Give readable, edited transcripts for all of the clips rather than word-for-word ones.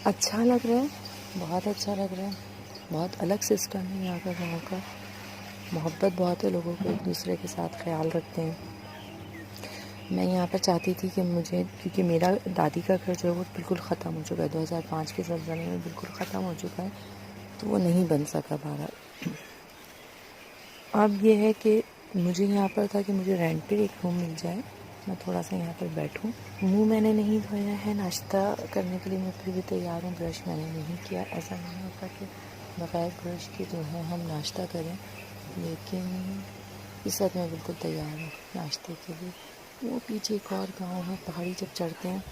अच्छा लग रहा है, बहुत अच्छा लग रहा है। बहुत अलग सिस्टम है यहाँ का, गाँव का। मोहब्बत बहुत है, लोगों को एक दूसरे के साथ ख्याल रखते हैं। मैं यहाँ पर चाहती थी कि मुझे, क्योंकि मेरा दादी का घर जो है वो बिल्कुल ख़त्म हो चुका है, 2005 के ज़लज़ले में बिल्कुल ख़त्म हो चुका है, तो वो नहीं बन सका बाहर। अब ये है कि मुझे यहाँ पर था कि मुझे रेंट पे एक रूम मिल जाए, मैं थोड़ा सा यहाँ पर बैठूँ। मुंह मैंने नहीं धोया है, नाश्ता करने के लिए मैं फिर भी तैयार हूँ। ब्रश मैंने नहीं किया, ऐसा नहीं होता कि बग़ैर ब्रश के जो है हम नाश्ता करें, लेकिन इस वक्त मैं बिल्कुल तैयार हूँ नाश्ते के लिए। वो पीछे एक और गांव है, पहाड़ी जब चढ़ते हैं,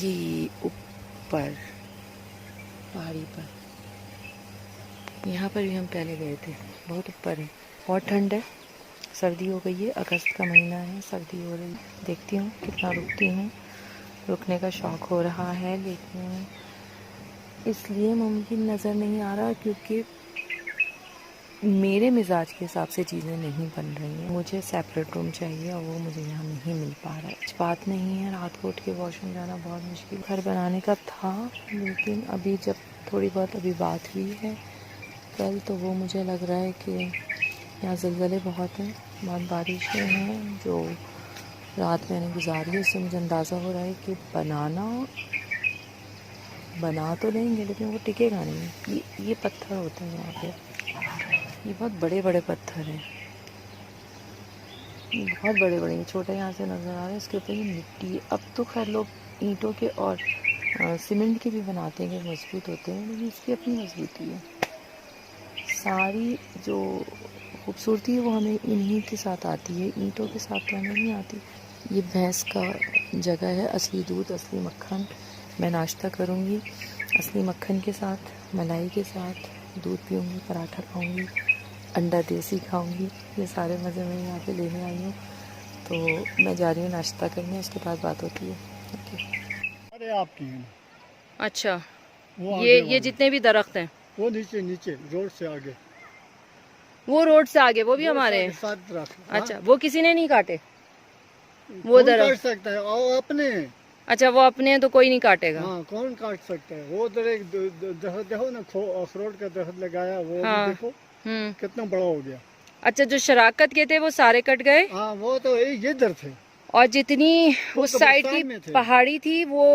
ये ऊपर पहाड़ी पर, यहाँ पर भी हम पहले गए थे, बहुत ऊपर है। बहुत ठंड है, सर्दी हो गई है, अगस्त का महीना है, सर्दी हो रही। देखती हूँ कितना रुकती हूँ, रुकने का शौक़ हो रहा है, लेकिन इसलिए मुमकिन नज़र नहीं आ रहा क्योंकि मेरे मिजाज के हिसाब से चीज़ें नहीं बन रही हैं। मुझे सेपरेट रूम चाहिए और वो मुझे यहाँ नहीं मिल पा रहा है। कुछ बात नहीं है, रात को उठ के वॉशरूम जाना बहुत मुश्किल। घर बनाने का था, लेकिन अभी जब थोड़ी बहुत अभी बात हुई है कल, तो वो मुझे लग रहा है कि यहाँ ज़लज़ले बहुत हैं, बहुत बारिशें हैं जो रात मैंने गुजारी है। उससे मुझे अंदाज़ा हो रहा है कि बना तो लेंगे लेकिन वो टिकेगा नहीं। ये पत्थर होते हैं यहाँ पे, ये बहुत बड़े बड़े पत्थर हैं, बहुत बड़े बड़े, छोटे यहाँ से नज़र आ रहे हैं। इसके ऊपर ये मिट्टी, अब तो खैर लोग ईंटों के और सीमेंट के भी बनाते हैं कि मजबूत होते हैं, लेकिन इसकी अपनी मजबूती है। सारी जो खूबसूरती है वो हमें इन्हीं के साथ आती है, ईंटों के साथ तो हमें नहीं आती। ये भैंस का जगह है, असली दूध, असली मक्खन। मैं नाश्ता करूँगी असली मक्खन के साथ, मलाई के साथ, दूध पीऊँगी, पराठा खाऊँगी, अंडा देसी खाऊंगी। ये सारे मज़े मैं यहाँ पे लेने आई हूँ, तो मैं जा रही हूँ नाश्ता करने, उसके बाद बात होती है। ओके। अरे आपकी है। अच्छा, वो ये जितने भी दरख्त हैं वो नीचे नीचे रोड से आगे, वो रोड से आगे वो भी हमारे हैं? साथ दरख्त। अच्छा, वो किसी ने नहीं काटे वो कौन दरख्त? काट सकता है? और अपने। अच्छा, वो अपने हैं तो कोई नहीं काटेगा। हाँ, कौन काट सकता है? वो उधर एक दरख्त देखो ना, अखरोट का दरख्त लगाया, वो भी हाँ। देखो कितना बड़ा हो गया। अच्छा, जो शराकत के थे वो सारे कट गए? हाँ, वो तो इधर थे, और जितनी उस साइड की पहाड़ी थी वो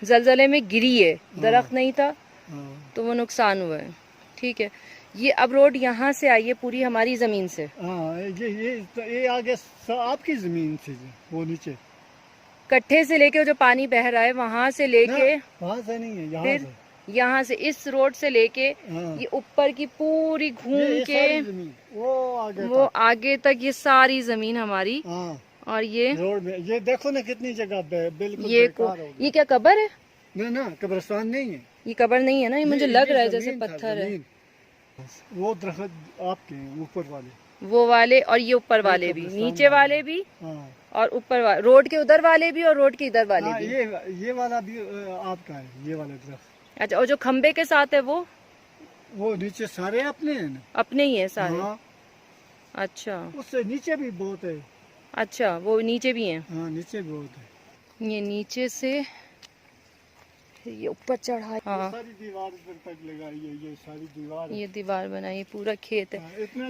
जलजले में गिरी है, दरख्त नहीं था, तो वो नुकसान हुआ है। ठीक है, ये अब रोड यहाँ से आई है पूरी हमारी जमीन से। हाँ, ये आगे आपकी जमीन से, वो नीचे कट्ठे से लेके जो पानी बह रहा है वहां से लेके, वहाँ से नहीं है, यहाँ फिर से, यहाँ से इस रोड से लेके ये ऊपर की पूरी घूम के वो आगे तक ये सारी जमीन हमारी। और ये रोड में ये देखो ना कितनी जगह बिल्कुल ये क्या कब्र है? ना, कब्रिस्तान नहीं है, ये कब्र नहीं है ना, ये मुझे लग रहा है जैसे पत्थर है। वो दरख्त आपके ऊपर वाले, वो वाले और ये ऊपर वाले भी, नीचे वाले भी, और ऊपर वाले, रोड के उधर वाले भी और रोड के इधर वाले भी। ये वाला भी आपका है, ये वाला दरख्त। अच्छा, और जो खंबे के साथ है वो नीचे सारे अपने हैं ना? अपने ही है सारे। अच्छा, उससे नीचे भी बहुत है। अच्छा, वो नीचे भी हैं? हाँ, नीचे भी बहुत है। ये नीचे से ये ऊपर चढ़ा है। हाँ, सारी दीवार तक लगाई है, ये सारी दीवार, ये दीवार बनाई है, पूरा खेत है।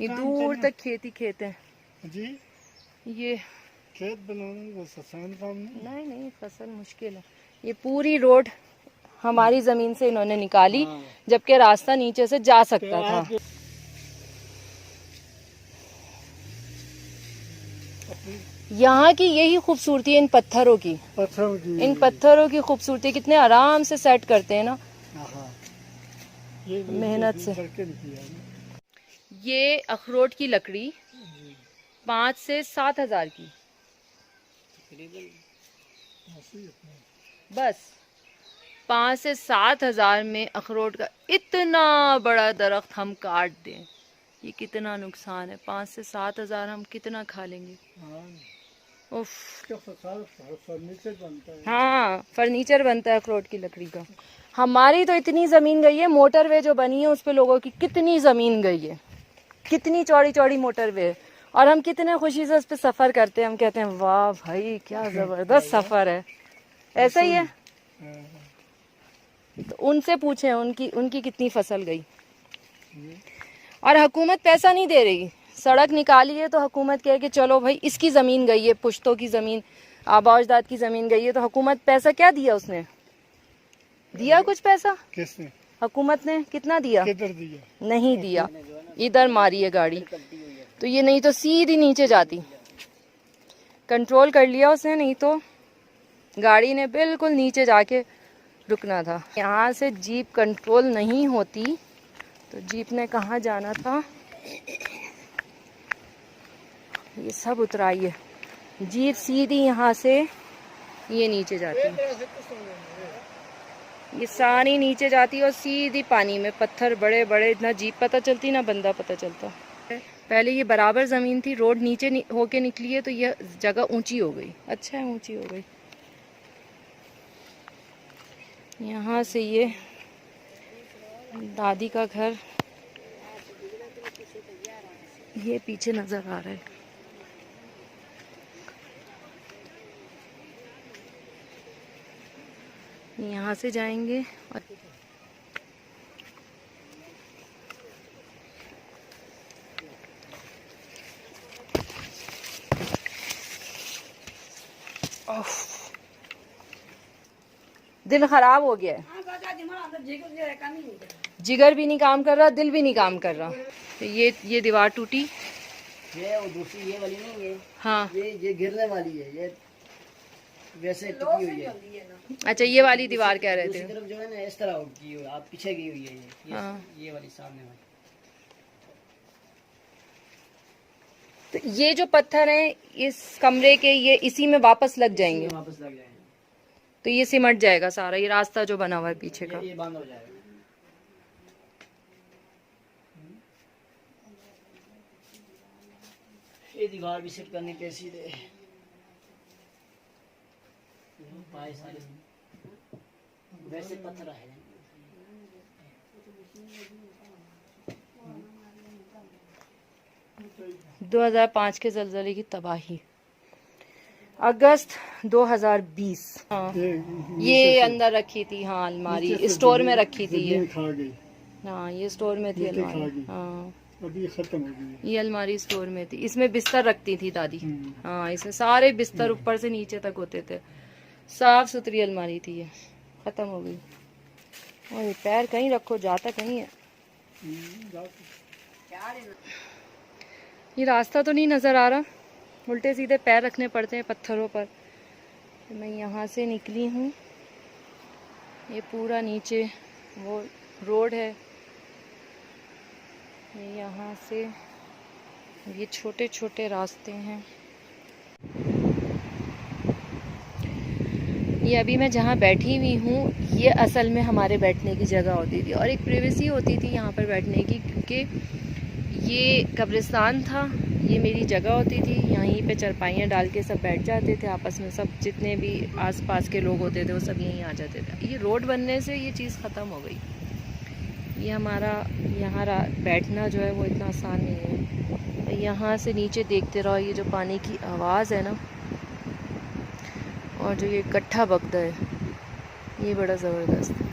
ये दूर तक खेत ही खेत है जी। ये खेत बनाना आसान काम नहीं। नहीं, फसल मुश्किल है। ये पूरी रोड हमारी जमीन से इन्होंने निकाली, जबकि रास्ता नीचे से जा सकता था। यहाँ की यही खूबसूरती है इन पत्थरों की, इन पत्थरों की खूबसूरती। कितने आराम से सेट करते हैं ना, मेहनत से। ये अखरोट की लकड़ी 5 से 7 हजार की, बस 5 से 7 हजार में अखरोट का इतना बड़ा दरख्त हम काट दें, ये कितना नुकसान है। 5 से 7 हजार हम कितना खा लेंगे। उफ, फर्नीचर बनता है। हाँ, फर्नीचर बनता है अखरोट की लकड़ी का। हमारी तो इतनी जमीन गई है, मोटरवे जो बनी है उस पे लोगों की कितनी जमीन गई है, कितनी चौड़ी चौड़ी मोटरवे है, और हम कितने खुशी से उस पर सफर करते हैं। हम कहते हैं वाह भाई क्या जबरदस्त सफर है। ऐसा ही है। तो उनसे पूछे उनकी कितनी फसल गई। और हुकूमत पैसा नहीं दे रही, सड़क निकाली है तो हुकूमत कहे कि चलो भाई इसकी ज़मीन गई है, पुश्तों की ज़मीन, आबा अजदाद की ज़मीन गई है, तो हुकूमत पैसा क्या दिया, उसने दिया कुछ पैसा? किसने? हुकूमत ने कितना दिया? किधर दिया? नहीं दिया, इधर मारी है गाड़ी, तो ये नहीं तो सीधी नीचे जाती। कंट्रोल कर लिया उसने, नहीं तो गाड़ी ने बिल्कुल नीचे जाके रुकना था। यहाँ से जीप कंट्रोल नहीं होती तो जीप ने कहाँ जाना था? ये सब उतराई है जीप, सीधी यहाँ से ये नीचे जाती है, ये सारी नीचे जाती है और सीधी पानी में, पत्थर बड़े बड़े, ना जीप पता चलती ना बंदा पता चलता। पहले ये बराबर ज़मीन थी, रोड नीचे होके निकली है तो ये जगह ऊंची हो गई। अच्छा है, ऊंची हो गई। यहाँ से ये दादी का घर ये पीछे नज़र आ रहा है। यहाँ से जाएंगे और दिल खराब हो गया है, जिगर भी नहीं काम कर रहा, दिल भी नहीं काम कर रहा। तो ये दीवार टूटी, ये वो दूसरी ये वाली नहीं है। हाँ ये गिरने वाली है, ये वैसे टिकी हुई है। अच्छा, ये वाली दीवार कह रहे थे। दूसरी तरफ जो है ना इस तरह की हुई, आप पीछे की हुई है ये हाँ। ये वाली सामने वाली। तो ये जो पत्थर हैं इस कमरे के, ये इसी में वापस लग जाएंगे, वापस लग जाएंगे तो ये सिमट जाएगा सारा, ये रास्ता जो बना हुआ है पीछे का। ये बंद हो जाएगा। ये दीवार भी सेट करनी पे सीधे पाए सारे वैसे पत्थर है। 2005 के ज़लज़ले की तबाही, अगस्त 2020। हाँ, ये अंदर रखी थी, हाँ अलमारी स्टोर में रखी थी ये। खा गई। हाँ ये स्टोर में थी अलमारी। हाँ अभी खत्म हो गई। ये अलमारी स्टोर में थी, इसमें बिस्तर रखती थी दादी। हाँ इसमें सारे बिस्तर ऊपर से नीचे तक होते थे, साफ सुथरी अलमारी थी। ये खत्म हो गई। और ये पैर कहीं रखो, जाता कहीं है। ये रास्ता तो नहीं नज़र आ रहा, उल्टे सीधे पैर रखने पड़ते हैं पत्थरों पर। तो मैं यहाँ से निकली हूँ, ये पूरा नीचे वो रोड है, ये यहाँ से ये छोटे छोटे रास्ते हैं। ये अभी मैं जहाँ बैठी हुई हूँ, ये असल में हमारे बैठने की जगह होती थी और एक प्राइवेसी होती थी यहाँ पर बैठने की, क्योंकि ये कब्रिस्तान था, ये मेरी जगह होती थी। यहीं पे चरपाइयाँ डाल के सब बैठ जाते थे आपस में, सब जितने भी आसपास के लोग होते थे वो सब यहीं आ जाते थे। ये रोड बनने से ये चीज़ ख़त्म हो गई। ये हमारा यहाँ बैठना जो है वो इतना आसान नहीं है। यहाँ से नीचे देखते रहो, ये जो पानी की आवाज़ है ना, और जो ये इकट्ठा बगदा है, ये बड़ा ज़बरदस्त है।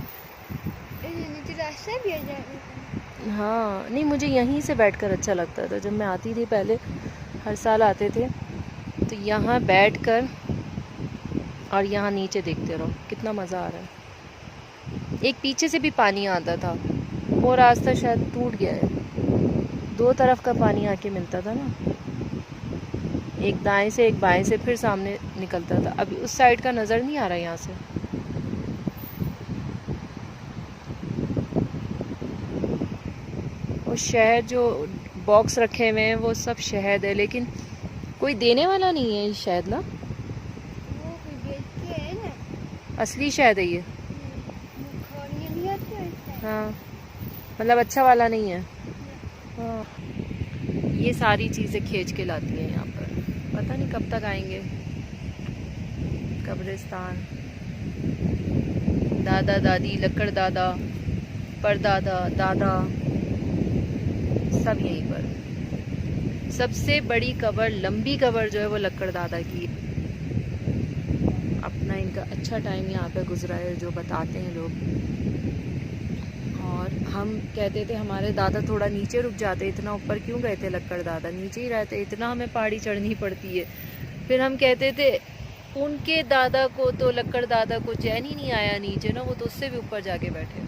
हाँ नहीं, मुझे यहीं से बैठकर अच्छा लगता था। जब मैं आती थी पहले, हर साल आते थे, तो यहाँ बैठकर और यहाँ नीचे देखते रहो, कितना मज़ा आ रहा है। एक पीछे से भी पानी आता था, वो रास्ता शायद टूट गया है। दो तरफ का पानी आके मिलता था ना, एक दाएं से एक बाएं से, फिर सामने निकलता था। अभी उस साइड का नज़र नहीं आ रहा यहाँ से। वो शहद जो बॉक्स रखे हुए हैं वो सब शहद है, लेकिन कोई देने वाला नहीं है ये शहद ना, असली शहद है ये। हाँ मतलब अच्छा वाला नहीं है। हाँ ये सारी चीज़ें खींच के लाती हैं यहाँ पर, पता नहीं कब तक आएंगे। कब्रिस्तान, दादा दादी, लक्कड़ दादा, परदादा, दादा, सब यहीं पर। सबसे बड़ी कब्र, लंबी कब्र जो है वो लक्कड़ दादा की। अब अपना इनका अच्छा टाइम यहाँ पे गुजरा है, जो बताते हैं लोग। और हम कहते थे हमारे दादा थोड़ा नीचे रुक जाते, इतना ऊपर क्यों गए थे लक्कड़ दादा, नीचे ही रहते, इतना हमें पहाड़ी चढ़नी पड़ती है। फिर हम कहते थे उनके दादा को तो, लक्कड़ दादा को चैन ही नहीं आया नीचे ना, वो तो उससे भी ऊपर जाके बैठे।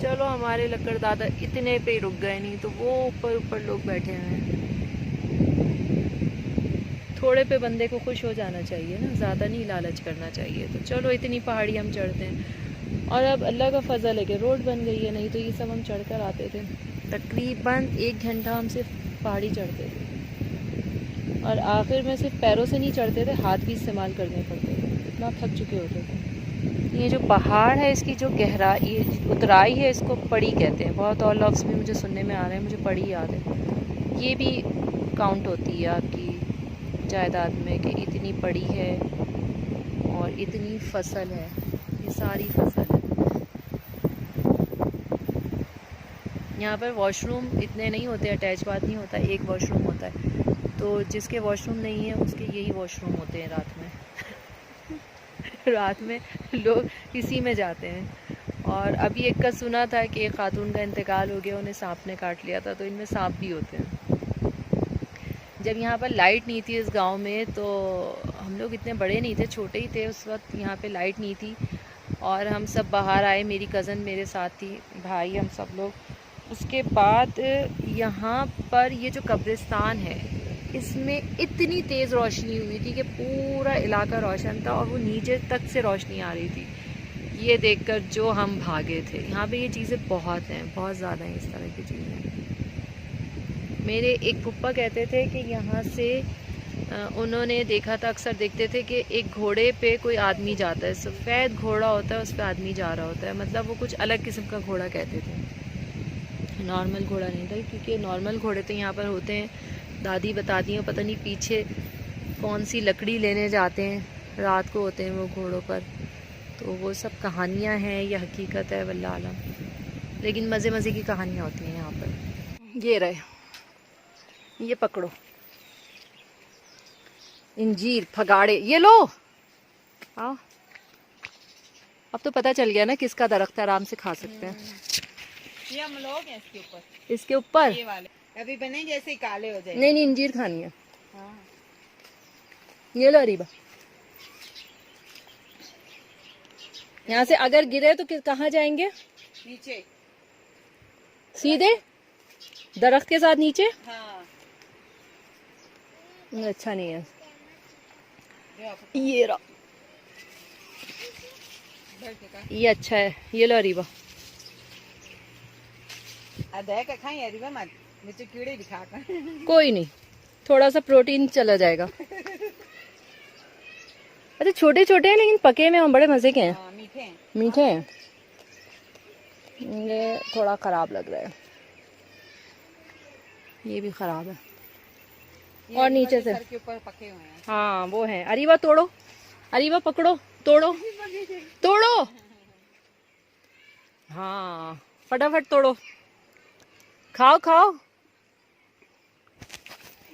चलो हमारे लक्कड़ दादा इतने पे रुक गए, नहीं तो वो ऊपर ऊपर लोग बैठे हैं। थोड़े पे बंदे को खुश हो जाना चाहिए ना, ज़्यादा नहीं लालच करना चाहिए। तो चलो इतनी पहाड़ी हम चढ़ते हैं। और अब अल्लाह का फजल है कि रोड बन गई है, नहीं तो ये सब हम चढ़कर आते थे। तकरीबन 1 घंटा हम सिर्फ पहाड़ी चढ़ते थे, और आखिर में सिर्फ पैरों से नहीं चढ़ते थे, हाथ भी इस्तेमाल करने पड़ते थे, इतना थक चुके होते थे। ये जो पहाड़ है इसकी जो गहराई, उतराई है, इसको पड़ी कहते हैं। बहुत और लफ्ज़ भी मुझे सुनने में आ रहे हैं, मुझे पड़ी याद है। ये भी काउंट होती है आपकी जायदाद में कि इतनी पड़ी है और इतनी फसल है, ये सारी फसल है। यहाँ पर वॉशरूम इतने नहीं होते, अटैच बात नहीं होता, एक वॉशरूम होता है। तो जिसके वॉशरूम नहीं है उसके यही वॉशरूम होते हैं रात में। रात में लोग इसी में जाते हैं। और अभी एक का सुना था कि एक खातून का इंतकाल हो गया, उन्हें सांप ने काट लिया था, तो इनमें सांप भी होते हैं। जब यहाँ पर लाइट नहीं थी इस गांव में, तो हम लोग इतने बड़े नहीं थे, छोटे ही थे उस वक्त, यहाँ पे लाइट नहीं थी और हम सब बाहर आए, मेरी कज़न मेरे साथ थी, भाई, हम सब लोग। उसके बाद यहाँ पर ये जो कब्रिस्तान है, इसमें इतनी तेज़ रोशनी हुई थी कि पूरा इलाका रोशन था और वो नीचे तक से रोशनी आ रही थी। ये देखकर जो हम भागे थे। यहाँ पे ये चीज़ें बहुत हैं, बहुत ज़्यादा हैं इस तरह की चीज़ें। मेरे एक फुप्पा कहते थे कि यहाँ से उन्होंने देखा था, अक्सर देखते थे कि एक घोड़े पे कोई आदमी जाता है, सफ़ेद घोड़ा होता है, उस पर आदमी जा रहा होता है। मतलब वो कुछ अलग किस्म का घोड़ा कहते थे, नॉर्मल घोड़ा नहीं था, क्योंकि नॉर्मल घोड़े तो यहाँ पर होते हैं। दादी बताती हैं, पता नहीं पीछे कौन सी लकड़ी लेने जाते हैं, रात को होते हैं वो घोड़ों पर। तो वो सब कहानियाँ हैं या हकीकत है, वल्लाह आलम। लेकिन मज़े मज़े की कहानियाँ होती हैं यहाँ पर। ये रहे, ये पकड़ो, इंजीर, फगाड़े, ये लो। आओ, अब तो पता चल गया ना किसका दरख्त है, आराम से खा सकते हैं। ये हम लोग हैं इसके ऊपर ये वाले अभी बनेंगे, ऐसे काले हो जाएंगे। नहीं, इंजीर खानी है। हाँ। ये लो अरीबा, यहाँ से अगर गिरे तो कहाँ जाएंगे? नीचे, सीधे दरख्त के साथ नीचे। हाँ। अच्छा नहीं है। ये रहा, ये अच्छा है, ये लो अरीबा। खाई अरीबा मत, मुझे कीड़े भी खाकर। कोई नहीं, थोड़ा सा प्रोटीन चला जाएगा। अच्छा छोटे छोटे हैं लेकिन पके में हम बड़े मजे के हैं। हाँ, मीठे हैं। मीठे हैं। ये थोड़ा खराब लग रहा है, ये भी खराब है। और नीचे से सर के ऊपर पके हुए हैं। हाँ वो है। अरीबा तोड़ो, अरीबा पकड़ो, तोड़ो तोड़ो, हाँ फटाफट तोड़ो, खाओ खाओ।